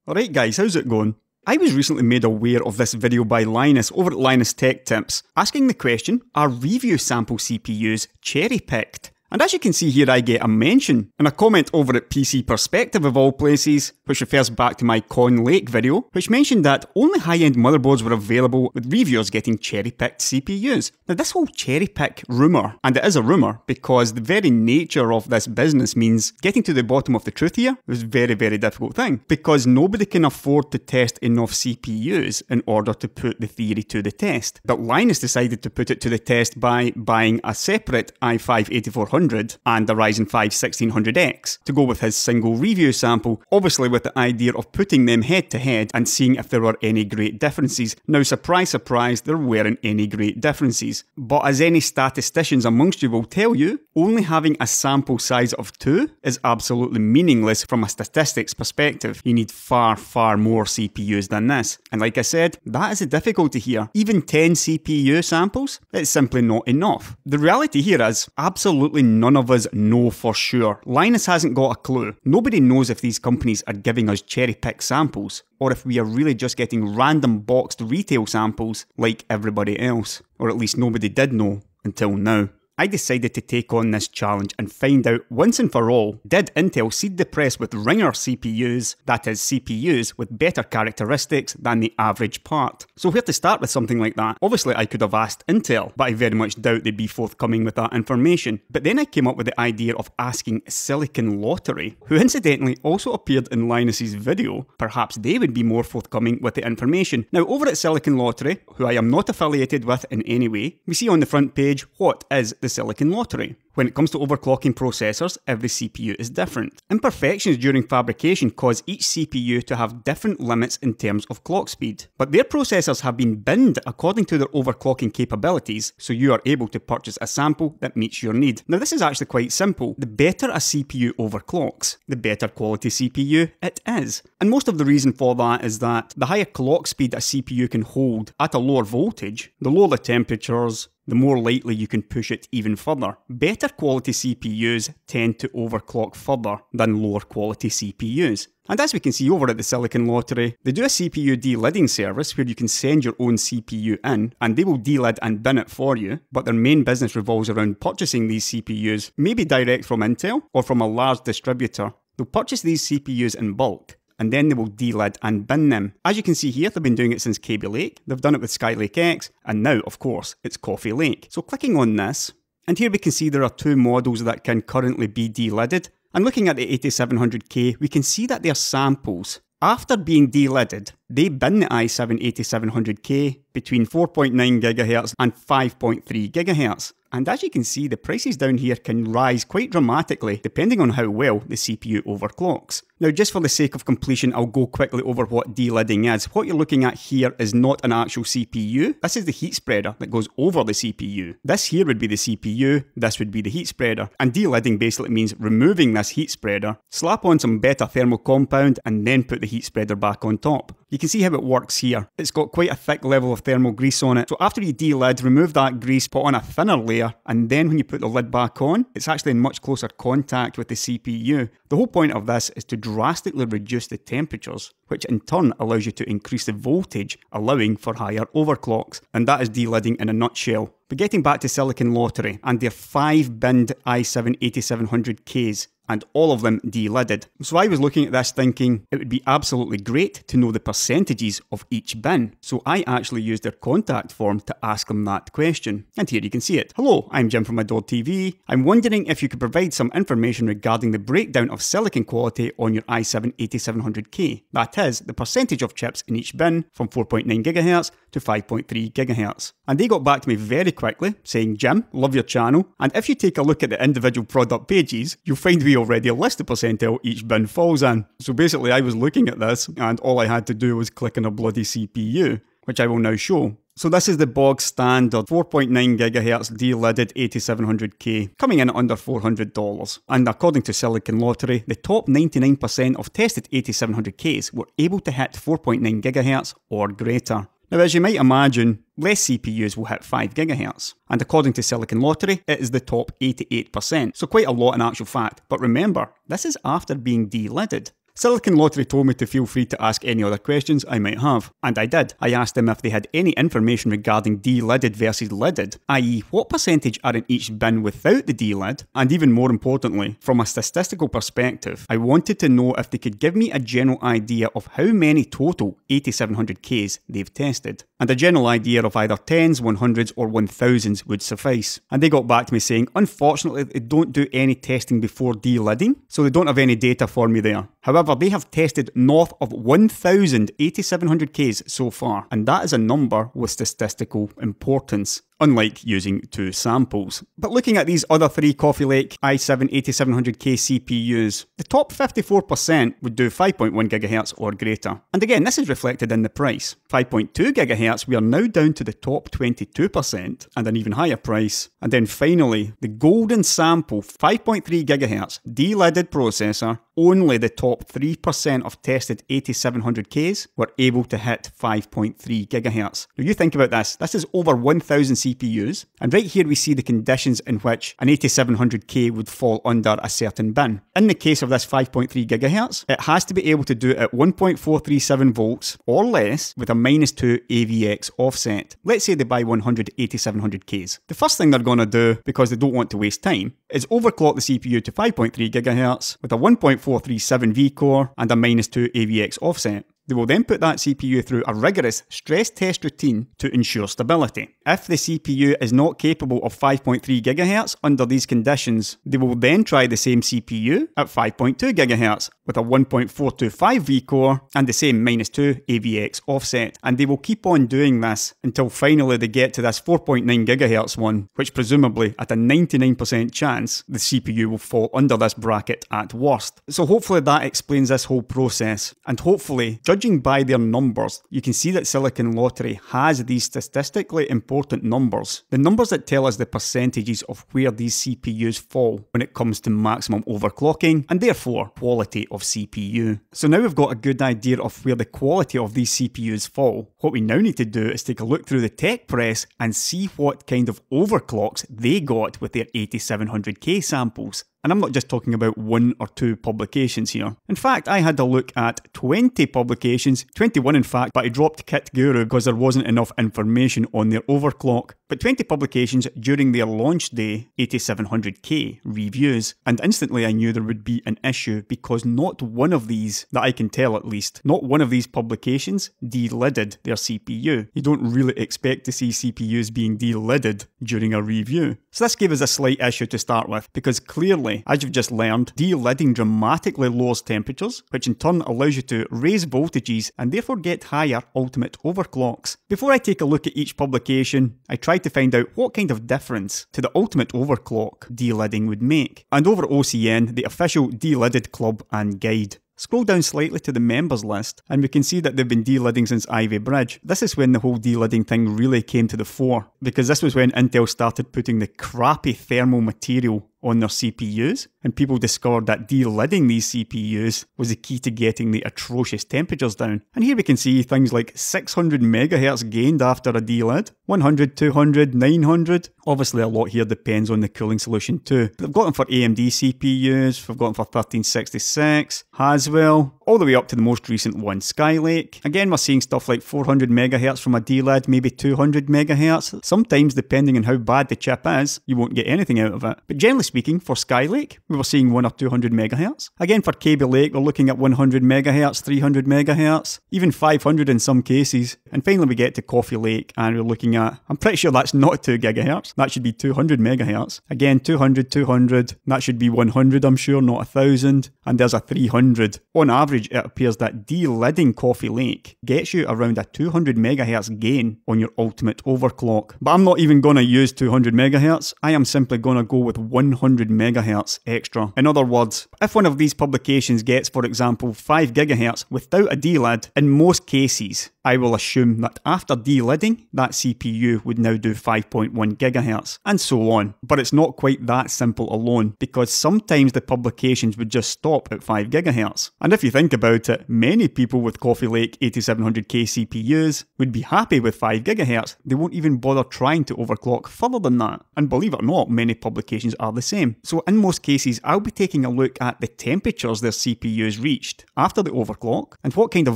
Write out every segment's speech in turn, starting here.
Alright guys, how's it going? I was recently made aware of this video by Linus over at Linus Tech Tips, asking the question, are review sample CPUs cherry-picked? And as you can see here, I get a mention and a comment over at PC Perspective of all places, which refers back to my ConLake video, which mentioned that only high-end motherboards were available with reviewers getting cherry-picked CPUs. Now this whole cherry-pick rumour, and it is a rumour because the very nature of this business means getting to the bottom of the truth here is a very, very difficult thing, because nobody can afford to test enough CPUs in order to put the theory to the test. But Linus decided to put it to the test by buying a separate i5 8400 and the Ryzen 5 1600X to go with his single review sample, obviously with the idea of putting them head to head and seeing if there were any great differences. Now surprise surprise, there weren't any great differences, but as any statisticians amongst you will tell you, only having a sample size of 2 is absolutely meaningless from a statistics perspective. You need far, far more CPUs than this. And like I said, that is the difficulty here. Even 10 CPU samples, it's simply not enough. The reality here is absolutely none of us know for sure. Linus hasn't got a clue. Nobody knows if these companies are giving us cherry-picked samples, or if we are really just getting random boxed retail samples like everybody else. Or at least nobody did know until now. I decided to take on this challenge and find out once and for all, did Intel seed the press with ringer CPUs, that is CPUs with better characteristics than the average part? So where to start with something like that? Obviously I could have asked Intel, but I very much doubt they'd be forthcoming with that information. But then I came up with the idea of asking Silicon Lottery, who incidentally also appeared in Linus's video. Perhaps they would be more forthcoming with the information. Now over at Silicon Lottery, who I am not affiliated with in any way, we see on the front page what is the Silicon Lottery. When it comes to overclocking processors, every CPU is different. Imperfections during fabrication cause each CPU to have different limits in terms of clock speed. But their processors have been binned according to their overclocking capabilities, so you are able to purchase a sample that meets your need. Now this is actually quite simple. The better a CPU overclocks, the better quality CPU it is. And most of the reason for that is that the higher clock speed a CPU can hold at a lower voltage, the lower the temperatures, the more likely you can push it even further. Better quality CPUs tend to overclock further than lower quality CPUs. And as we can see over at the Silicon Lottery, they do a CPU delidding service where you can send your own CPU in and they will delid and bin it for you, but their main business revolves around purchasing these CPUs, maybe direct from Intel or from a large distributor. They'll purchase these CPUs in bulk, and then they will delid and bin them. As you can see here, they've been doing it since Kaby Lake, they've done it with Skylake X, and now, of course, it's Coffee Lake. So clicking on this, and here we can see there are 2 models that can currently be delidded. And looking at the 8700K, we can see that their samples, after being delidded, they bin the i7 8700K between 4.9 GHz and 5.3 GHz. And as you can see, the prices down here can rise quite dramatically depending on how well the CPU overclocks. Now just for the sake of completion, I'll go quickly over what delidding is. What you're looking at here is not an actual CPU. This is the heat spreader that goes over the CPU. This here would be the CPU, this would be the heat spreader. And delidding basically means removing this heat spreader, slap on some better thermal compound, and then put the heat spreader back on top. You can see how it works here. It's got quite a thick level of thermal grease on it. So after you delid, remove that grease, put on a thinner layer, and then when you put the lid back on, it's actually in much closer contact with the CPU. The whole point of this is to drastically reduce the temperatures, which in turn allows you to increase the voltage, allowing for higher overclocks. And that is delidding in a nutshell. But getting back to Silicon Lottery and their 5 binned i7 8700Ks, and all of them delidded. So I was looking at this thinking it would be absolutely great to know the percentages of each bin. So I actually used their contact form to ask them that question. And here you can see it. Hello, I'm Jim from AdoredTV. I'm wondering if you could provide some information regarding the breakdown of silicon quality on your i7 8700K. That is, the percentage of chips in each bin from 4.9 GHz to 5.3 GHz. And they got back to me very quickly saying, Jim, love your channel. And if you take a look at the individual product pages, you'll find we already list the percentile each bin falls in. So basically I was looking at this and all I had to do was click on a bloody CPU, which I will now show. So this is the bog standard 4.9 GHz delidded 8700K, coming in at under $400. And according to Silicon Lottery, the top 99% of tested 8700Ks were able to hit 4.9 GHz or greater. Now, as you might imagine, less CPUs will hit 5 GHz. And according to Silicon Lottery, it is the top 88%, so quite a lot in actual fact. But remember, this is after being delidded. Silicon Lottery told me to feel free to ask any other questions I might have, and I did. I asked them if they had any information regarding de-lidded versus lidded, i.e. what percentage are in each bin without the de-lid, and even more importantly, from a statistical perspective, I wanted to know if they could give me a general idea of how many total 8700Ks they've tested. And a general idea of either 10s, 100s or 1000s would suffice. And they got back to me saying, unfortunately they don't do any testing before de-lidding, so they don't have any data for me there. However, they have tested north of 1000 8700Ks so far, and that is a number with statistical importance, unlike using two samples. But looking at these other three ConLake i7 8700K CPUs, the top 54% would do 5.1 GHz or greater. And again, this is reflected in the price. 5.2 GHz, we are now down to the top 22% and an even higher price. And then finally, the golden sample 5.3 GHz de-lidded processor, only the top 3% of tested 8700Ks were able to hit 5.3 GHz. Now you think about this, this is over 1000 CPUs, and right here we see the conditions in which an 8700K would fall under a certain bin. In the case of this 5.3 GHz, it has to be able to do it at 1.437 volts or less with a -2 AVX offset. Let's say they buy 100 8700Ks. The first thing they're going to do, because they don't want to waste time, is overclock the CPU to 5.3 GHz with a 1.437 V-core and a -2 AVX offset. They will then put that CPU through a rigorous stress test routine to ensure stability. If the CPU is not capable of 5.3 GHz under these conditions, they will then try the same CPU at 5.2 GHz with a 1.425 V-core and the same -2 AVX offset. And they will keep on doing this until finally they get to this 4.9 GHz one, which presumably at a 99% chance the CPU will fall under this bracket at worst. So hopefully that explains this whole process, and hopefully, judging by their numbers, you can see that Silicon Lottery has these statistically important numbers. The numbers that tell us the percentages of where these CPUs fall when it comes to maximum overclocking and therefore quality of CPU. So now we've got a good idea of where the quality of these CPUs fall. What we now need to do is take a look through the tech press and see what kind of overclocks they got with their 8700K samples. And I'm not just talking about 1 or 2 publications here. In fact, I had a look at 20 publications, 21 in fact, but I dropped Kit Guru because there wasn't enough information on their overclock. But 20 publications during their launch day 8700K reviews, and instantly I knew there would be an issue because not one of these, that I can tell at least, not one of these publications de-lidded their CPU. You don't really expect to see CPUs being de-lidded during a review. So this gave us a slight issue to start with, because clearly, as you've just learned, de-lidding dramatically lowers temperatures, which in turn allows you to raise voltages and therefore get higher ultimate overclocks. Before I take a look at each publication, I tried to find out what kind of difference to the ultimate overclock de-lidding would make. And over at OCN, the official de-lidded club and guide. Scroll down slightly to the members list and we can see that they've been de-lidding since Ivy Bridge. This is when the whole de-lidding thing really came to the fore, because this was when Intel started putting the crappy thermal material on their CPUs, and people discovered that de-lidding these CPUs was the key to getting the atrocious temperatures down. And here we can see things like 600 MHz gained after a de-lid, 100, 200, 900. Obviously a lot here depends on the cooling solution too. But they've got them for AMD CPUs, we've got them for 1366, Haswell, all the way up to the most recent one, Skylake. Again, we're seeing stuff like 400 MHz from a de-lid, maybe 200 MHz. Sometimes, depending on how bad the chip is, you won't get anything out of it. But generally speaking, for Skylake, we were seeing 100 or 200 MHz. Again, for Kaby Lake, we're looking at 100 MHz, 300 MHz, even 500 in some cases. And finally, we get to Coffee Lake, and we're looking at, I'm pretty sure that's not 2 GHz. That should be 200 MHz. Again, 200, 200. That should be 100, I'm sure, not 1000. And there's a 300. On average, it appears that de-lidding Coffee Lake gets you around a 200 MHz gain on your ultimate overclock. But I'm not even going to use 200 MHz. I am simply going to go with 100 MHz extra. In other words, if one of these publications gets, for example, 5 GHz without a de-lid, in most cases, I will assume that after de-lidding, that CPU would now do 5.1 GHz, and so on. But it's not quite that simple alone, because sometimes the publications would just stop at 5 GHz. And if you think about it, many people with Coffee Lake 8700K CPUs would be happy with 5 GHz. They won't even bother trying to overclock further than that. And believe it or not, many publications are the same. So in most cases, I'll be taking a look at the temperatures their CPUs reached after the overclock, and what kind of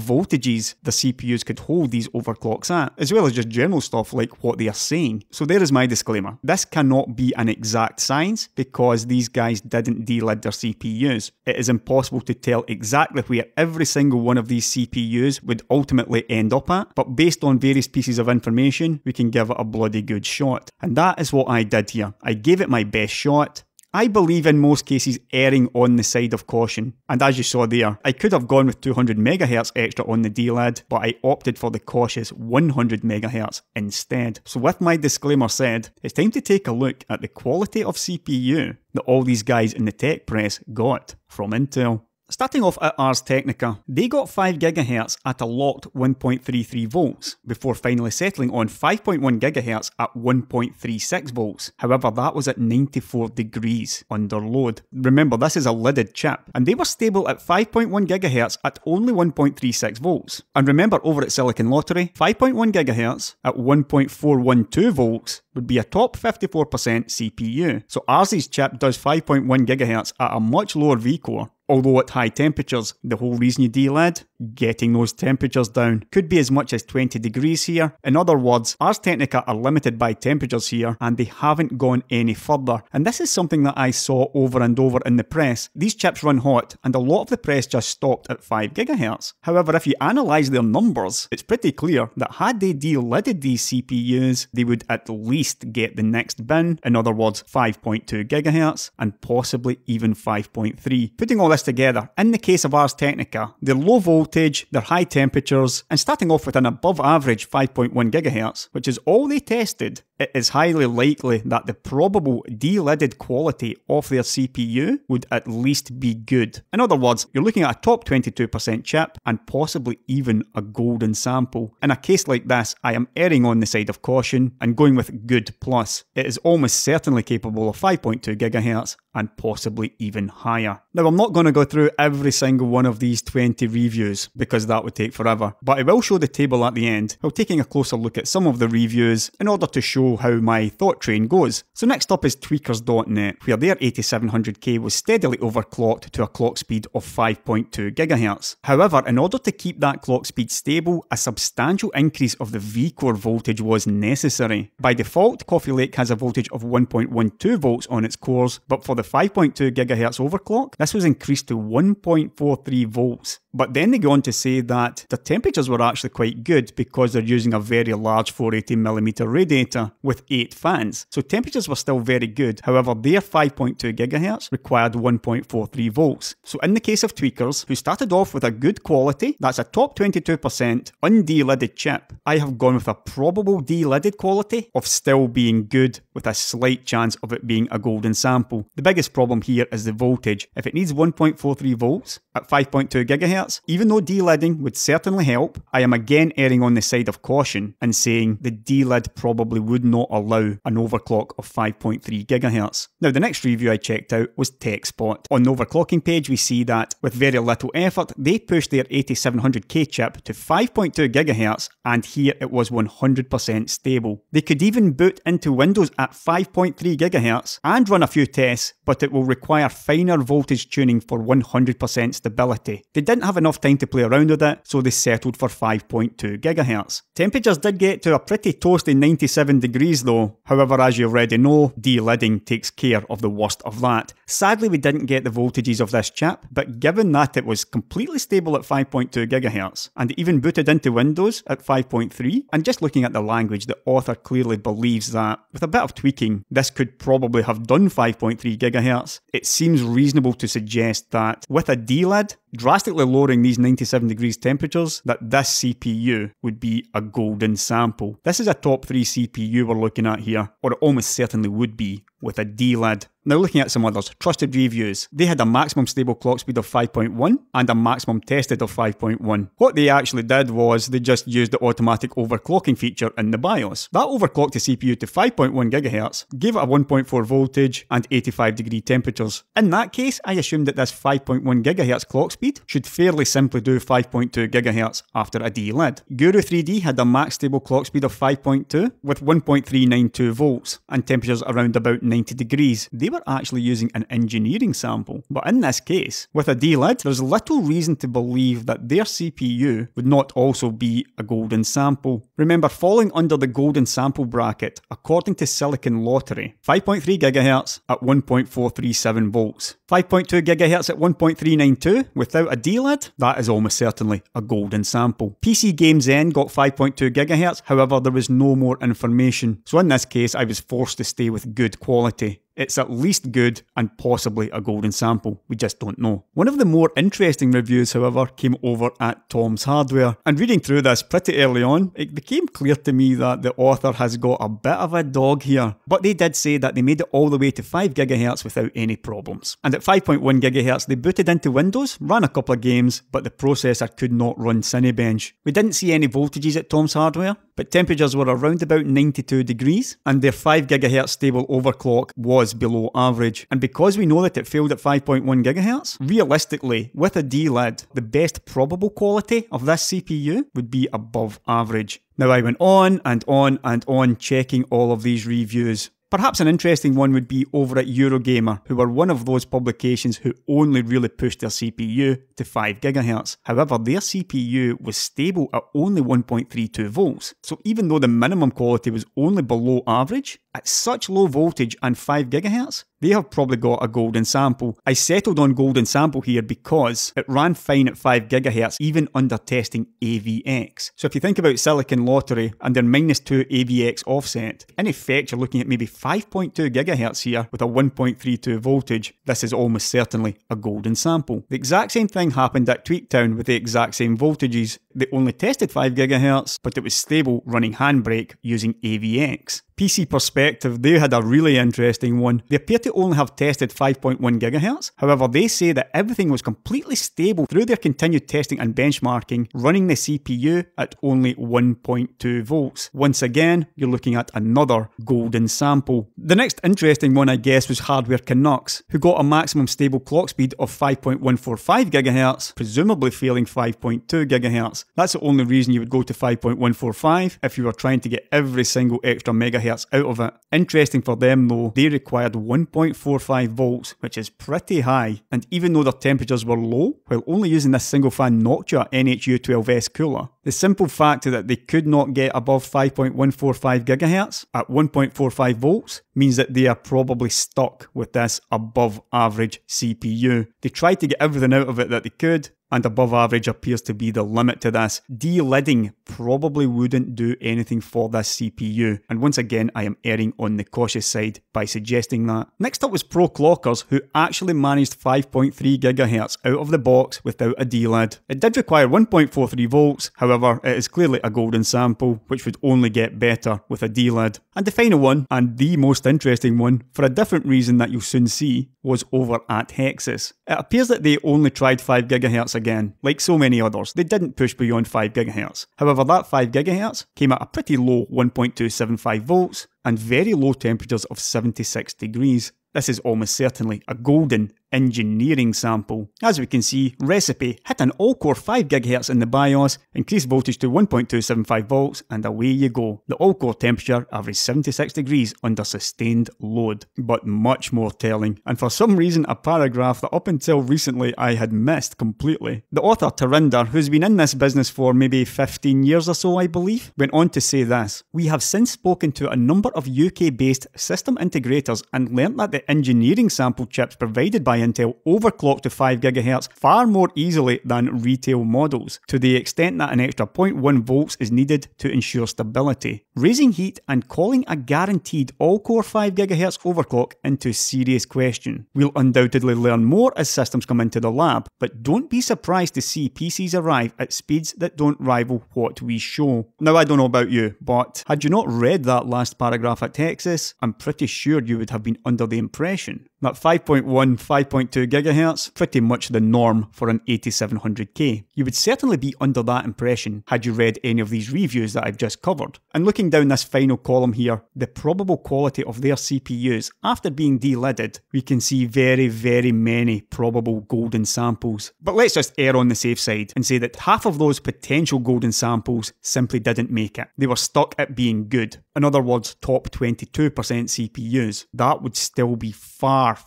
voltages the CPUs could hold these overclocks at, as well as just general stuff like what they are saying. So there is my disclaimer. This cannot be an exact science because these guys didn't de-lid their CPUs. It is impossible to tell exactly where every single one of these CPUs would ultimately end up at, but based on various pieces of information, we can give it a bloody good shot. And that is what I did here. I gave it my best shot. I believe in most cases erring on the side of caution, and as you saw there, I could have gone with 200 MHz extra on the D-lid, but I opted for the cautious 100 MHz instead. So with my disclaimer said, it's time to take a look at the quality of CPU that all these guys in the tech press got from Intel. Starting off at Ars Technica, they got 5 GHz at a locked 1.33 volts, before finally settling on 5.1 GHz at 1.36 volts. However, that was at 94 degrees under load. Remember, this is a lidded chip, and they were stable at 5.1 GHz at only 1.36 volts. And remember, over at Silicon Lottery, 5.1 GHz at 1.412 volts would be a top 54% CPU. So Ars's chip does 5.1 GHz at a much lower V-core. Although at high temperatures, the whole reason you de-lid, getting those temperatures down, could be as much as 20 degrees here. In other words, Ars Technica are limited by temperatures here, and they haven't gone any further. And this is something that I saw over and over in the press. These chips run hot, and a lot of the press just stopped at 5 GHz. However, if you analyse their numbers, it's pretty clear that had they de-lidded these CPUs, they would at least get the next bin, in other words 5.2 GHz, and possibly even 5.3. Putting all this together, in the case of Ars Technica, their low voltage, their high temperatures, and starting off with an above average 5.1 GHz, which is all they tested, it is highly likely that the probable de-lidded quality of their CPU would at least be good. In other words, you're looking at a top 22% chip and possibly even a golden sample. In a case like this, I am erring on the side of caution and going with good plus. It is almost certainly capable of 5.2 GHz and possibly even higher. Now, I'm not going to go through every single one of these 20 reviews because that would take forever, but I will show the table at the end while taking a closer look at some of the reviews in order to show how my thought train goes. So next up is tweakers.net, where their 8700K was steadily overclocked to a clock speed of 5.2 GHz. However, in order to keep that clock speed stable, a substantial increase of the V-core voltage was necessary. By default, Coffee Lake has a voltage of 1.12 volts on its cores, but for the 5.2 GHz overclock, this was increased to 1.43 volts. But then they go on to say that the temperatures were actually quite good because they're using a very large 480mm radiator with 8 fans. So temperatures were still very good. However, their 5.2 GHz required 1.43 volts. So in the case of Tweakers, who started off with a good quality, that's a top 22% unde-lidded chip, I have gone with a probable de-lidded quality of still being good with a slight chance of it being a golden sample. The biggest problem here is the voltage. If it needs 1.43 volts at 5.2 GHz, even though de-lidding would certainly help, I am again erring on the side of caution and saying the de-lid probably would not allow an overclock of 5.3 GHz. Now, the next review I checked out was TechSpot. On the overclocking page, we see that with very little effort, they pushed their 8700K chip to 5.2 GHz, and here it was 100% stable. They could even boot into Windows at 5.3 GHz and run a few tests, but it will require finer voltage tuning for 100% stability. They didn't have enough time to play around with it, so they settled for 5.2 GHz. Temperatures did get to a pretty toasty 97 degrees though. However, as you already know, de-lidding takes care of the worst of that. Sadly, we didn't get the voltages of this chip, but given that it was completely stable at 5.2 GHz, and even booted into Windows at 5.3, and just looking at the language, the author clearly believes that, with a bit of tweaking, this could probably have done 5.3 GHz. It seems reasonable to suggest that, with a de-lid, drastically lowering these 97 degrees temperatures, that this CPU would be a golden sample. This is a top 3 CPU we're looking at here, or it almost certainly would be with a de-lid. Now looking at some others, trusted reviews. They had a maximum stable clock speed of 5.1 and a maximum tested of 5.1. What they actually did was they just used the automatic overclocking feature in the BIOS. That overclocked the CPU to 5.1 GHz, gave it a 1.4 voltage and 85 degree temperatures. In that case, I assumed that this 5.1 GHz clock speed should fairly simply do 5.2 GHz after a de-lid. Guru 3D had a max stable clock speed of 5.2 with 1.392 volts and temperatures around about 90 degrees. They were were actually using an engineering sample. But in this case, with a D-lid, there's little reason to believe that their CPU would not also be a golden sample. Remember, falling under the golden sample bracket, according to Silicon Lottery, 5.3 GHz at 1.437 volts. 5.2 GHz at 1.392 without a D-lid, that is almost certainly a golden sample. PC Games N got 5.2 GHz, however there was no more information, so in this case I was forced to stay with good quality. It's at least good and possibly a golden sample, we just don't know. One of the more interesting reviews, however, came over at Tom's Hardware, and reading through this pretty early on, it became clear to me that the author has got a bit of a dog here. But they did say that they made it all the way to 5 GHz without any problems. And at 5.1 GHz they booted into Windows, ran a couple of games, but the processor could not run Cinebench. We didn't see any voltages at Tom's Hardware, but temperatures were around about 92 degrees, and their 5 GHz stable overclock was below average. And because we know that it failed at 5.1 GHz, realistically, with a D-lid, the best probable quality of this CPU would be above average. Now I went on and on and on checking all of these reviews. Perhaps an interesting one would be over at Eurogamer, who were one of those publications who only really pushed their CPU to 5 GHz. However, their CPU was stable at only 1.32 volts. So even though the minimum quality was only below average, at such low voltage and 5 GHz, they have probably got a golden sample. I settled on golden sample here because it ran fine at 5 GHz even under testing AVX. So if you think about Silicon Lottery and their -2 AVX offset, in effect you're looking at maybe 5.2 GHz here with a 1.32 voltage. This is almost certainly a golden sample. The exact same thing happened at Tweaktown with the exact same voltages. They only tested 5 GHz, but it was stable running Handbrake using AVX. PC Perspective, they had a really interesting one. They appear to only have tested 5.1 GHz. However, they say that everything was completely stable through their continued testing and benchmarking, running the CPU at only 1.2 volts. Once again, you're looking at another golden sample. The next interesting one, I guess, was Hardware Canucks, who got a maximum stable clock speed of 5.145 GHz, presumably failing 5.2 GHz. That's the only reason you would go to 5.145 if you were trying to get every single extra megahertz out of it. Interesting for them though, they required 1.45 volts, which is pretty high, and even though their temperatures were low, while only using this single fan Noctua NHU12S cooler, the simple fact that they could not get above 5.145 GHz at 1.45 volts means that they are probably stuck with this above average CPU. They tried to get everything out of it that they could, and above average appears to be the limit to this. De-lidding probably wouldn't do anything for this CPU, and once again I am erring on the cautious side by suggesting that. Next up was Pro Clockers, who actually managed 5.3 GHz out of the box without a D-lid. It did require 1.43 volts, however it is clearly a golden sample, which would only get better with a D-lid. And the final one, and the most interesting one, for a different reason that you'll soon see, was over at Hexus. It appears that they only tried 5 GHz again. Like so many others, they didn't push beyond 5 GHz. However, that 5 GHz came at a pretty low 1.275 volts and very low temperatures of 76 degrees. This is almost certainly a golden engineering sample. As we can see, Recipe hit an all-core 5 GHz in the BIOS, increased voltage to 1.275 volts, and away you go. The all-core temperature averaged 76 degrees under sustained load. But much more telling, and for some reason a paragraph that up until recently I had missed completely. The author, Tarinder, who's been in this business for maybe 15 years or so I believe, went on to say this: "We have since spoken to a number of UK-based system integrators and learnt that the engineering sample chips provided by Intel overclock to 5 GHz far more easily than retail models, to the extent that an extra 0.1 volts is needed to ensure stability, raising heat and calling a guaranteed all-core 5 GHz overclock into serious question. We'll undoubtedly learn more as systems come into the lab, but don't be surprised to see PCs arrive at speeds that don't rival what we show." Now I don't know about you, but had you not read that last paragraph at Texas, I'm pretty sure you would have been under the impression that 5.1, 5.2 GHz, pretty much the norm for an 8700K. You would certainly be under that impression had you read any of these reviews that I've just covered. And looking down this final column here, the probable quality of their CPUs after being de-lidded, we can see very, very many probable golden samples. But let's just err on the safe side and say that half of those potential golden samples simply didn't make it. They were stuck at being good. In other words, top 22% CPUs. That would still be far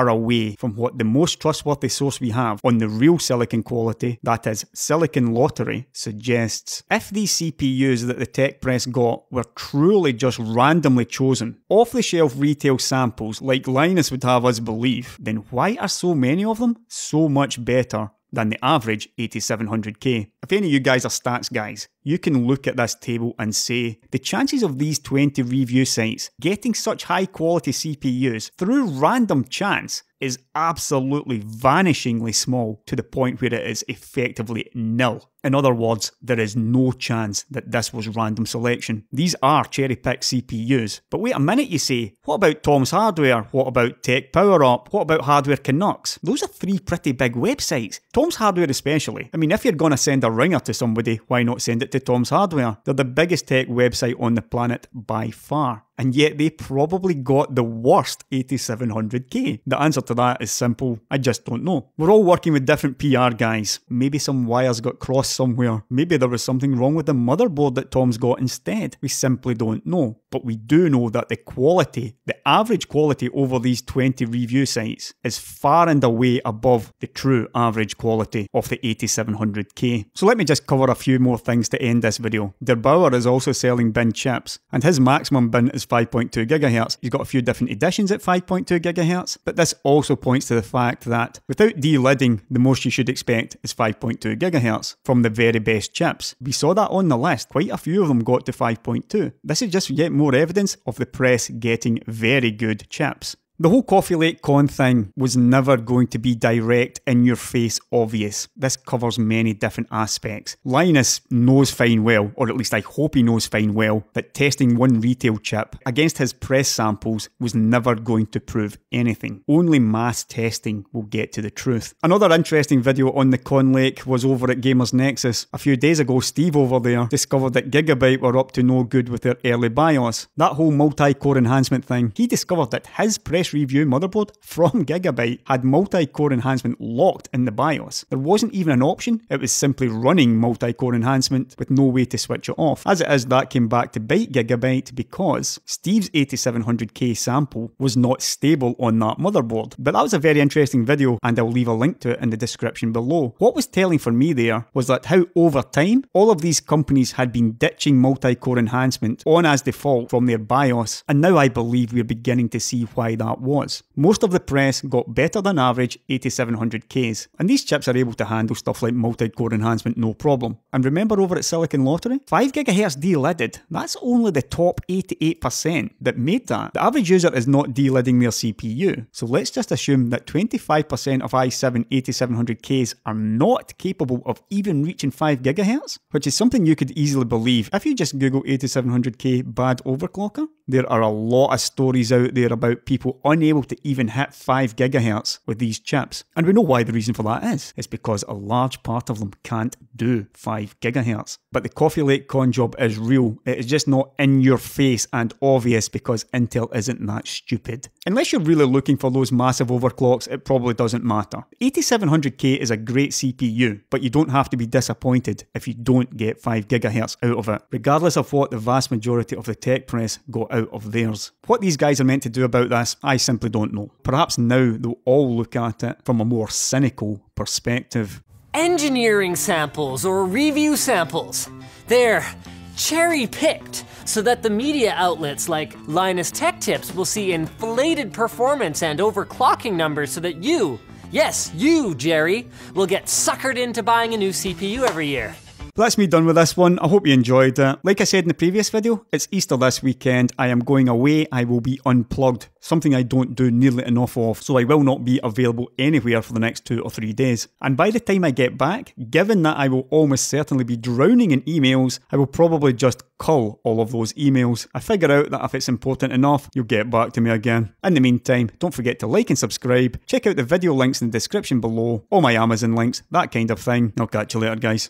away from what the most trustworthy source we have on the real silicon quality, that is Silicon Lottery, suggests. If these CPUs that the tech press got were truly just randomly chosen, off-the-shelf retail samples like Linus would have us believe, then why are so many of them so much better than the average 8700K? If any of you guys are stats guys, you can look at this table and say the chances of these 20 review sites getting such high quality CPUs through random chance is absolutely vanishingly small, to the point where it is effectively nil. In other words, there is no chance that this was random selection. These are cherry-picked CPUs. But wait a minute, you say, what about Tom's Hardware? What about Tech Power Up? What about Hardware Canucks? Those are three pretty big websites. Tom's Hardware especially. I mean, if you're going to send a ringer to somebody, why not send it to Tom's Hardware? They're the biggest tech website on the planet by far. And yet they probably got the worst 8700K. The answer to that is simple, I just don't know. We're all working with different PR guys. Maybe some wires got crossed somewhere. Maybe there was something wrong with the motherboard that Tom's got instead. We simply don't know. But we do know that the quality, the average quality over these 20 review sites is far and away above the true average quality of the 8700K. So let me just cover a few more things to end this video. Der Bauer is also selling bin chips, and his maximum bin is 5.2 GHz. He's got a few different editions at 5.2 GHz, but this also points to the fact that without de-lidding, the most you should expect is 5.2 GHz from the very best chips. We saw that on the list. Quite a few of them got to 5.2. This is just yet more evidence of the press getting very good chips. The whole Coffee Lake Con thing was never going to be direct, in-your-face obvious. This covers many different aspects. Linus knows fine well, or at least I hope he knows fine well, that testing one retail chip against his press samples was never going to prove anything. Only mass testing will get to the truth. Another interesting video on the ConLake was over at Gamers Nexus. A few days ago, Steve over there discovered that Gigabyte were up to no good with their early BIOS. That whole multi-core enhancement thing, he discovered that his press review motherboard from Gigabyte had multi-core enhancement locked in the BIOS. There wasn't even an option, it was simply running multi-core enhancement with no way to switch it off. As it is, that came back to bite Gigabyte because Steve's 8700K sample was not stable on that motherboard. But that was a very interesting video, and I'll leave a link to it in the description below. What was telling for me there was that how over time, all of these companies had been ditching multi-core enhancement on as default from their BIOS, and now I believe we're beginning to see why that was. Most of the press got better than average 8700Ks, and these chips are able to handle stuff like multi-core enhancement no problem. And remember over at Silicon Lottery? 5 GHz de-lidded, that's only the top 88% that made that. The average user is not de-lidding their CPU, so let's just assume that 25% of i7 8700Ks are not capable of even reaching 5 GHz, which is something you could easily believe if you just Google 8700K bad overclocker. There are a lot of stories out there about people unable to even hit 5 GHz with these chips. And we know why the reason for that is. It's because a large part of them can't do 5 GHz. But the Coffee Lake Con job is real. It is just not in your face and obvious because Intel isn't that stupid. Unless you're really looking for those massive overclocks, it probably doesn't matter. 8700K is a great CPU, but you don't have to be disappointed if you don't get 5 GHz out of it, regardless of what the vast majority of the tech press got out of theirs. What these guys are meant to do about this, I simply don't know. Perhaps now they'll all look at it from a more cynical perspective. Engineering samples or review samples. They're cherry-picked so that the media outlets like Linus Tech Tips will see inflated performance and overclocking numbers so that you, yes, you, Jerry, will get suckered into buying a new CPU every year. But that's me done with this one. I hope you enjoyed it. Like I said in the previous video, it's Easter this weekend. I am going away. I will be unplugged, something I don't do nearly enough of, so I will not be available anywhere for the next 2 or 3 days. And by the time I get back, given that I will almost certainly be drowning in emails, I will probably just cull all of those emails. I figure out that if it's important enough, you'll get back to me again. In the meantime, don't forget to like and subscribe, check out the video links in the description below, all my Amazon links, that kind of thing. I'll catch you later, guys.